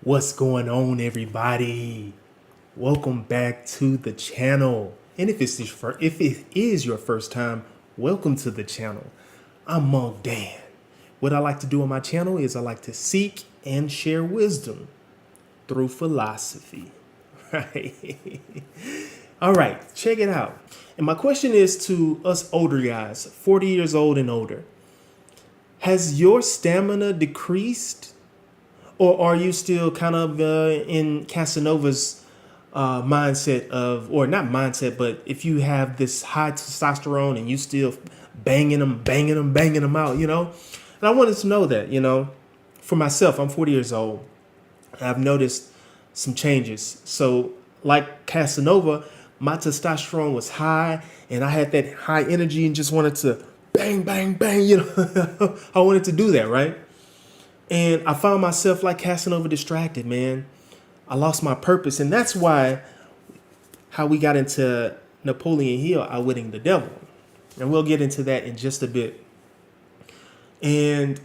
What's going on, everybody? Welcome back to the channel. And if it is your first time, welcome to the channel. I'm Monk Dan. What I like to do on my channel is I like to seek and share wisdom through philosophy. Right? All right, check it out. And my question is to us older guys, 40 years old and older. Has your stamina decreased? Or are you still kind of in Casanova's mindset of, or not mindset, but if you have this high testosterone and you still banging them out, you know? And I wanted to know that, for myself, I'm 40 years old. I've noticed some changes. So like Casanova, my testosterone was high and I had that high energy and just wanted to bang, bang, bang, I wanted to do that, right? And I found myself like Casanova distracted, man. I lost my purpose. And that's why how we got into Napoleon Hill, Outwitting the Devil. And we'll get into that in just a bit. And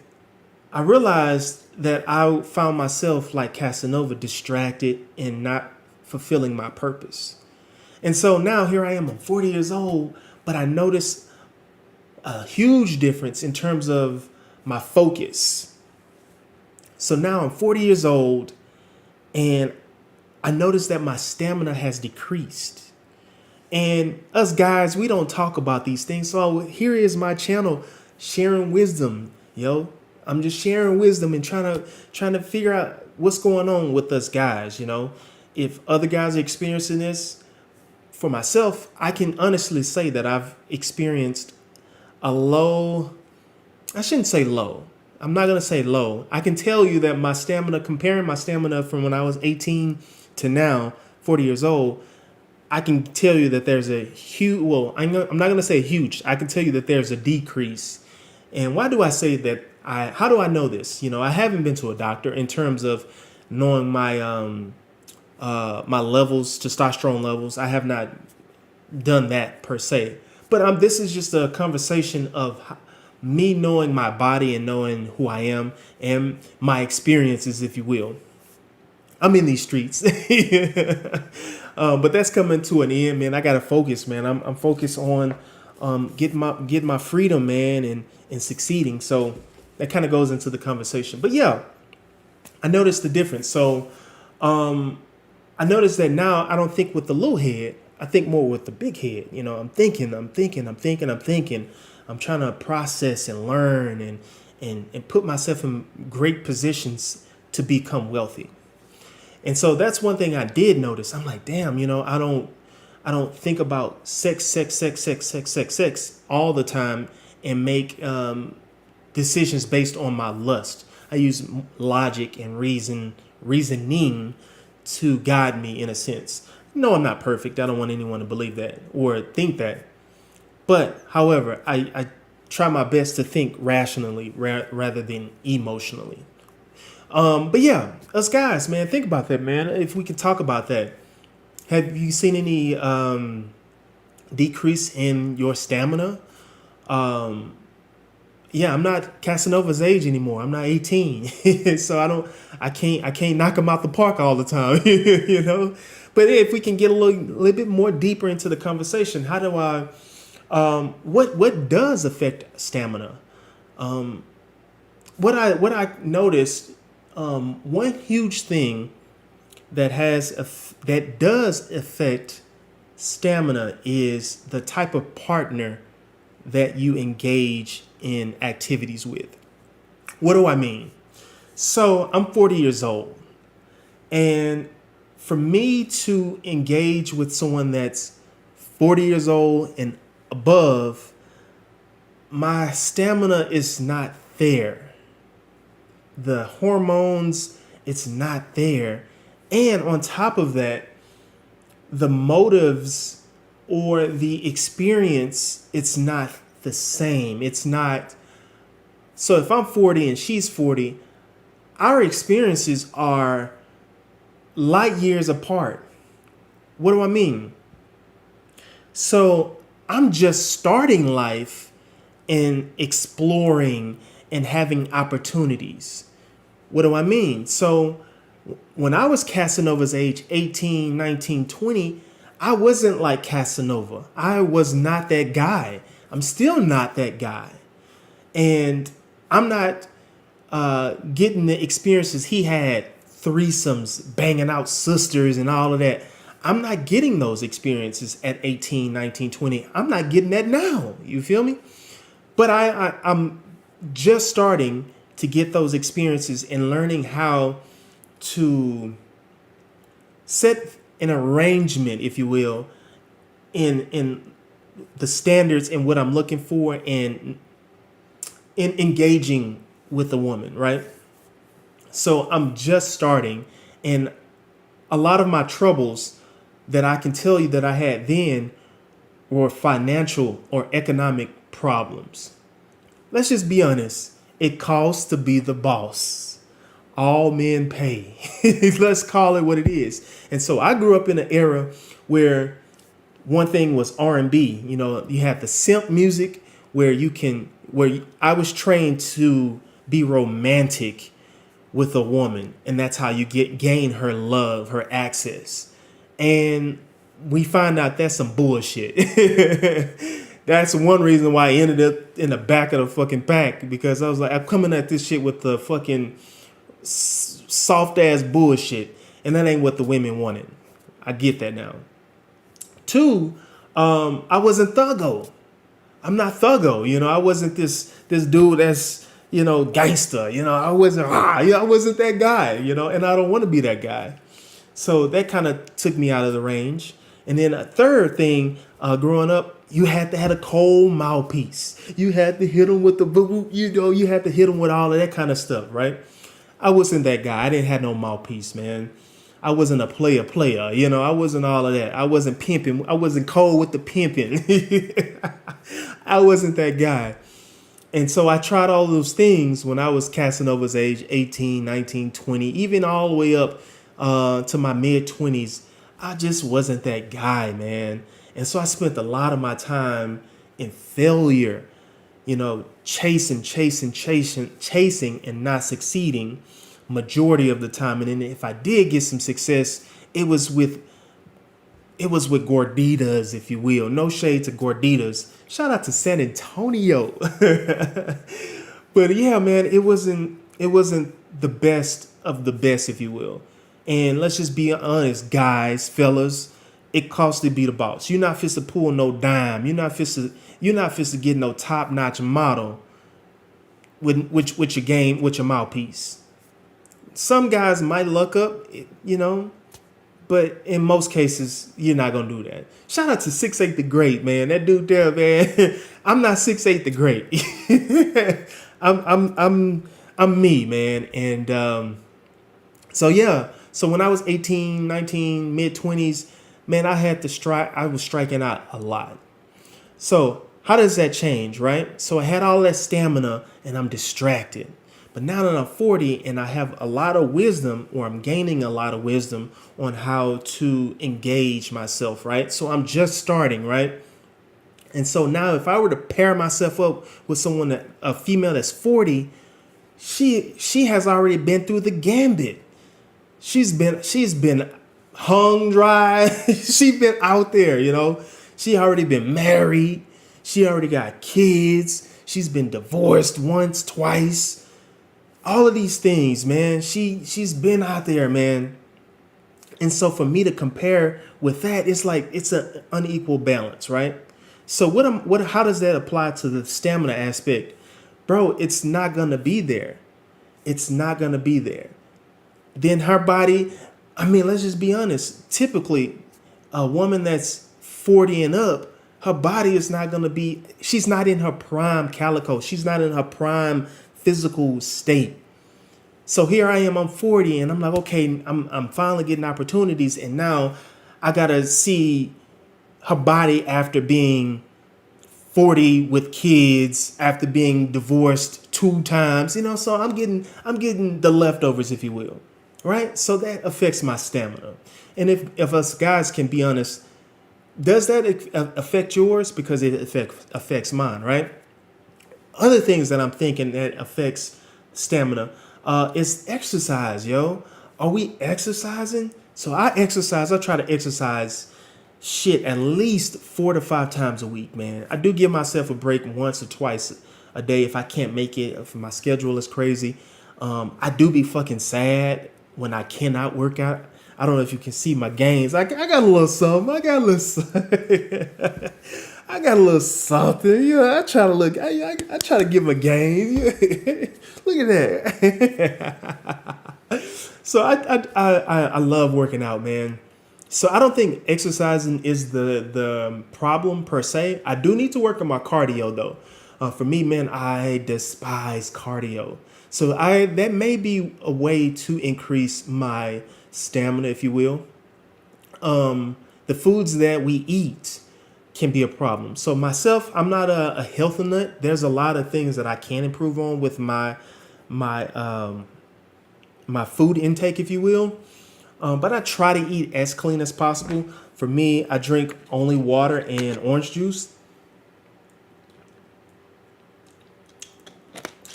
I realized that I found myself like Casanova distracted and not fulfilling my purpose. And so now here I am, I'm 40 years old, but I noticed a huge difference in terms of my focus. So now I'm 40 years old and I noticed that my stamina has decreased. And us guys, we don't talk about these things. So here is my channel, sharing wisdom, I'm just sharing wisdom and trying to figure out what's going on with us guys, If other guys are experiencing this, for myself, I can honestly say that I've experienced a low, I shouldn't say low. I'm not going to say low. I can tell you that my stamina, comparing my stamina from when I was 18 to now, 40 years old, I can tell you that there's a huge, well, I'm not going to say huge. I can tell you that there's a decrease. And why do I say that? How do I know this? I haven't been to a doctor in terms of knowing my my levels, testosterone levels. I have not done that per se. But this is just a conversation of me knowing my body and knowing who I am and my experiences, if you will. I'm in these streets, but that's coming to an end, man. I gotta focus, man. I'm focused on getting my freedom, man, and succeeding. So that kind of goes into the conversation. But yeah, I noticed the difference. So I noticed that now I don't think with the little head. I think more with the big head. I'm thinking. I'm trying to process and learn and put myself in great positions to become wealthy. And so that's one thing I did notice. I'm like, damn, I don't think about sex all the time and make decisions based on my lust. I use logic and reasoning to guide me in a sense. No, I'm not perfect. I don't want anyone to believe that or think that. But, however, I try my best to think rationally rather than emotionally. But yeah, us guys, man, think about that, man. If we could talk about that. Have you seen any decrease in your stamina? Yeah, I'm not Casanova's age anymore. I'm not 18. So I can't knock him out the park all the time, But if we can get a little bit more deeper into the conversation, how do I what does affect stamina? What I noticed, one huge thing that does affect stamina is the type of partner that you engage in activities with. What do I mean? So I'm 40 years old, and for me to engage with someone that's 40 years old and above, my stamina is not there. The hormones, it's not there. And on top of that, the motives or the experience, it's not the same. It's not. So if I'm 40 and she's 40, our experiences are light years apart. What do I mean? So I'm just starting life and exploring and having opportunities. What do I mean? So When I was Casanova's age, 18, 19, 20, I wasn't like Casanova. I was not that guy. I'm still not that guy. And I'm not getting the experiences he had, threesomes, banging out sisters and all of that. I'm not getting those experiences at 18, 19, 20. I'm not getting that now. You feel me? But I'm just starting to get those experiences and learning how to set an arrangement, if you will, in the standards and what I'm looking for and in engaging with a woman, right? So I'm just starting, and a lot of my troubles that I can tell you that I had then were financial or economic problems. Let's just be honest. It costs to be the boss. All men pay. Let's call it what it is. And so I grew up in an era where one thing was R&B. You know, you had the simp music where I was trained to be romantic with a woman, and that's how you gain her love, her access. And we find out that's some bullshit. That's one reason why I ended up in the back of the fucking pack, because I was like, I'm coming at this shit with the fucking soft ass bullshit, and that ain't what the women wanted. I get that now. Two, I wasn't thuggo. I'm not thuggo. You know, I wasn't this dude that's, you know, gangster. You know, I wasn't that guy. You know, and I don't want to be that guy. So that kind of took me out of the range. And then a third thing, growing up, you had to have a cold mouthpiece. You had to hit them with the boo, you know, you had to hit them with all of that kind of stuff, right? I wasn't that guy. I didn't have no mouthpiece, man. I wasn't a player, you know, I wasn't all of that. I wasn't pimping. I wasn't cold with the pimping. I wasn't that guy. And so I tried all those things when I was Casanova's age, 18, 19, 20, even all the way up to my mid 20s. I just wasn't that guy, man. And so I spent a lot of my time in failure, you know, chasing and not succeeding majority of the time. And then if I did get some success, it was with gorditas, if you will. No shade to gorditas. Shout out to San Antonio. But yeah, man, it wasn't the best of the best, if you will. And let's just be honest, guys, fellas, it costs to be the boss. You're not fit to pull no dime. You're not fit to get no top-notch model with your mouthpiece. Some guys might luck up, you know, but in most cases, you're not gonna do that. Shout out to 6'8" the Great, man. That dude there, man. I'm not 6'8" the Great. I'm me, man. And so yeah. So when I was 18, 19, mid 20s, man, I was striking out a lot. So how does that change, right? So I had all that stamina and I'm distracted. But now that I'm 40 and I have a lot of wisdom, or I'm gaining a lot of wisdom on how to engage myself, right? So I'm just starting, right? And so now if I were to pair myself up with a female that's 40, she has already been through the gambit. She's been hung dry. She's been out there, you know. She already been married. She already got kids. She's been divorced once, twice. All of these things, man. She's been out there, man. And so for me to compare with that, it's like it's an unequal balance, right? So how does that apply to the stamina aspect? Bro, it's not gonna be there. It's not gonna be there. Then her body, I mean, let's just be honest. Typically, a woman that's 40 and up, her body is not going to be, she's not in her prime calico. She's not in her prime physical state. So here I am, I'm 40, and I'm like, okay, I'm finally getting opportunities. And now I got to see her body after being 40 with kids, after being divorced 2 times, you know, so I'm getting the leftovers, if you will. Right? So that affects my stamina. And if us guys can be honest, does that affect yours? Because it affects mine, right? Other things that I'm thinking that affects stamina is exercise, yo. are we exercising? So I exercise. I try to exercise shit at least 4 to 5 times a week, man. I do give myself a break once or twice a day if I can't make it, if my schedule is crazy. I do be fucking sad when I cannot work out. I don't know if you can see my gains. I got a little something. I got a little something. I got a little something. I try to look. I try to give my gains. Look at that. So I love working out, man. So I don't think exercising is the problem per se. I do need to work on my cardio though. For me, man, I despise cardio. So that may be a way to increase my stamina, if you will. The foods that we eat can be a problem. So myself, I'm not a health nut. There's a lot of things that I can improve on with my my food intake, if you will. But I try to eat as clean as possible. For me, I drink only water and orange juice.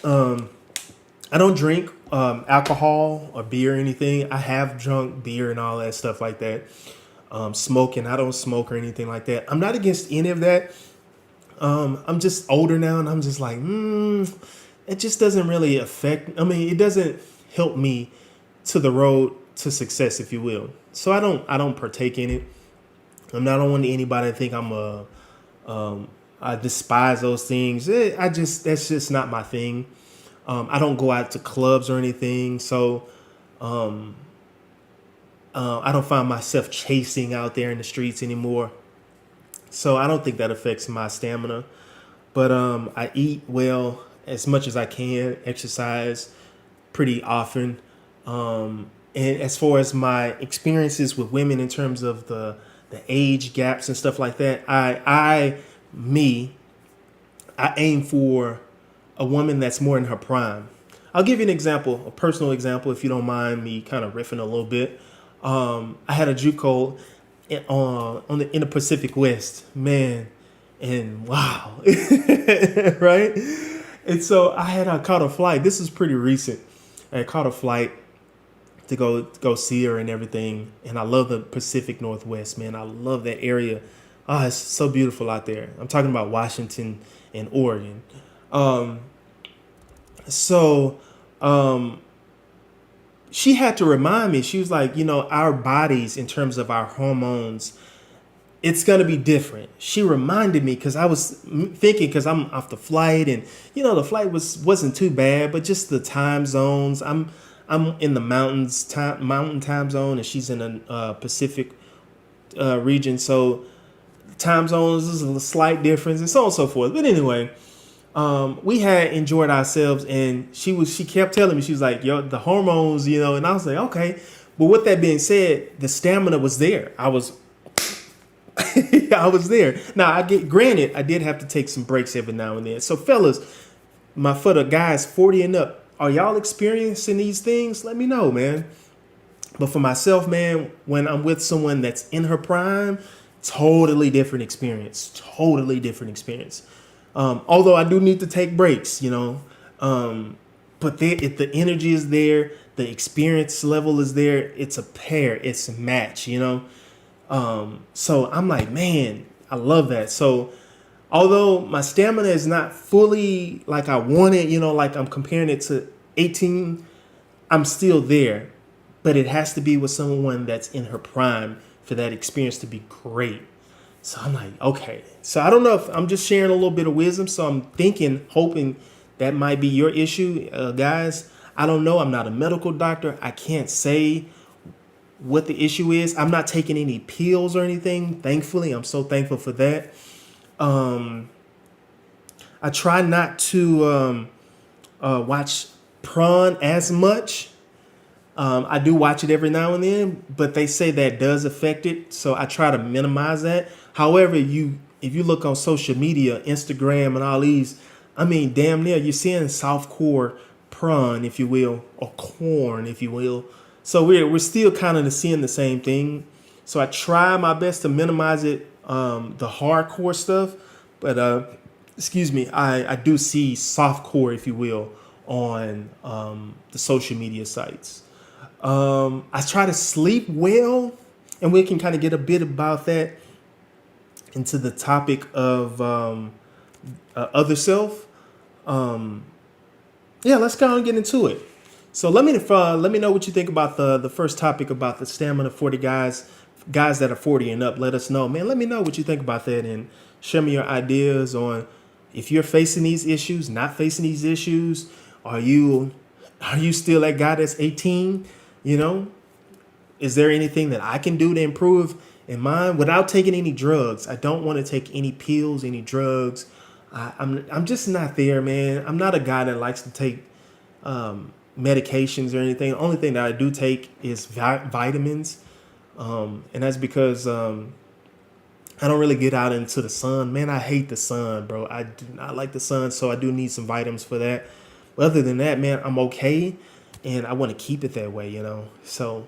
I don't drink alcohol or beer or anything. I have drunk beer and all that stuff like that. Smoking, I don't smoke or anything like that. I'm not against any of that. I'm just older now, and I'm just like, it just doesn't really affect. I mean, it doesn't help me to the road to success, if you will. So I don't partake in it. I don't want anybody to think I despise those things. That's just not my thing. I don't go out to clubs or anything, so I don't find myself chasing out there in the streets anymore. So I don't think that affects my stamina. But I eat well as much as I can, exercise pretty often. And as far as my experiences with women in terms of the age gaps and stuff like that, I aim for a woman that's more in her prime. I'll give you an example, a personal example, if you don't mind me kind of riffing a little bit. I had a JUCO in the Pacific West, man, and wow, right? And so I had caught a flight. This is pretty recent. I caught a flight to go see her and everything. And I love the Pacific Northwest, man. I love that area. Ah, it's so beautiful out there. I'm talking about Washington and Oregon. So she had to remind me. She was like, our bodies in terms of our hormones, it's going to be different. She reminded me because I was thinking, because I'm off the flight, and the flight wasn't too bad, but just the time zones. I'm in the mountain time zone, and she's in a Pacific region, so time zones is a slight difference, and so on and so forth. But anyway, we had enjoyed ourselves, and she kept telling me, she was like, "Yo, the hormones, and I was like, okay." But with that being said, the stamina was there. I was there. Now, granted, I did have to take some breaks every now and then. So, fellas, for the guys 40 and up, are y'all experiencing these things? Let me know, man. But for myself, man, when I'm with someone that's in her prime, totally different experience. Totally different experience. Although I do need to take breaks, but if the energy is there, the experience level is there, it's a pair, it's a match, So I'm like, man, I love that. So although my stamina is not fully like I want it, like I'm comparing it to 18, I'm still there. But it has to be with someone that's in her prime for that experience to be great. So I'm like, okay. So I don't know if I'm just sharing a little bit of wisdom. So I'm hoping that might be your issue, guys. I don't know. I'm not a medical doctor. I can't say what the issue is. I'm not taking any pills or anything. Thankfully, I'm so thankful for that. I try not to watch porn as much. I do watch it every now and then, but they say that does affect it. So I try to minimize that. However, if you look on social media, Instagram and all these, I mean, damn near you're seeing softcore porn, if you will, or corn, if you will. So we're still kind of seeing the same thing. So I try my best to minimize it, the hardcore stuff. But excuse me, I do see softcore, if you will, on the social media sites. I try to sleep well, and we can kind of get a bit about that into the topic of other self. Yeah, let's go and get into it. So let me know what you think about the first topic about the stamina 40 guys that are 40 and up. Let us know, man. Let me know what you think about that, and share me your ideas on if you're facing these issues, not facing these issues. Are you still that guy that's 18? You know, is there anything that I can do to improve in mine without taking any drugs? I don't want to take any pills, any drugs. I'm just not there, man. I'm not a guy that likes to take medications or anything. The only thing that I do take is vitamins, and that's because I don't really get out into the sun. Man, I hate the sun, bro. I do not like the sun, so I do need some vitamins for that. But other than that, man, I'm okay, and I want to keep it that way, you know. So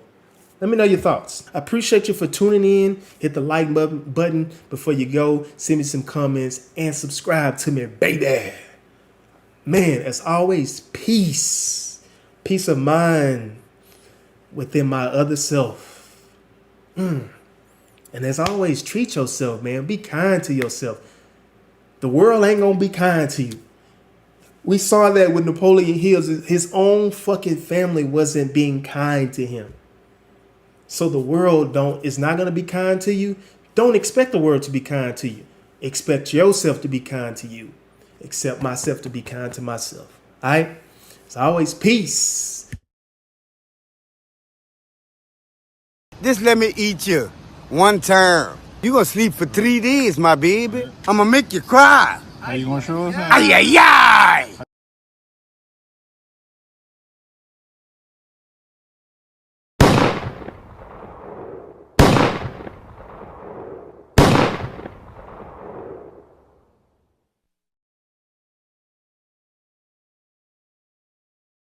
let me know your thoughts. I appreciate you for tuning in. Hit the like button before you go. Send me some comments and subscribe to me, baby. Man, as always, peace. Peace of mind within my other self. And as always, treat yourself, man. Be kind to yourself. The world ain't gonna be kind to you. We saw that with Napoleon Hill. His own fucking family wasn't being kind to him. So the world is not gonna be kind to you. Don't expect the world to be kind to you. Expect yourself to be kind to you. Accept myself to be kind to myself. All right? As always, peace. Just let me eat you one term. You gonna sleep for 3 days, my baby. I'm gonna make you cry. How you gonna show us? Ay, ay, ay!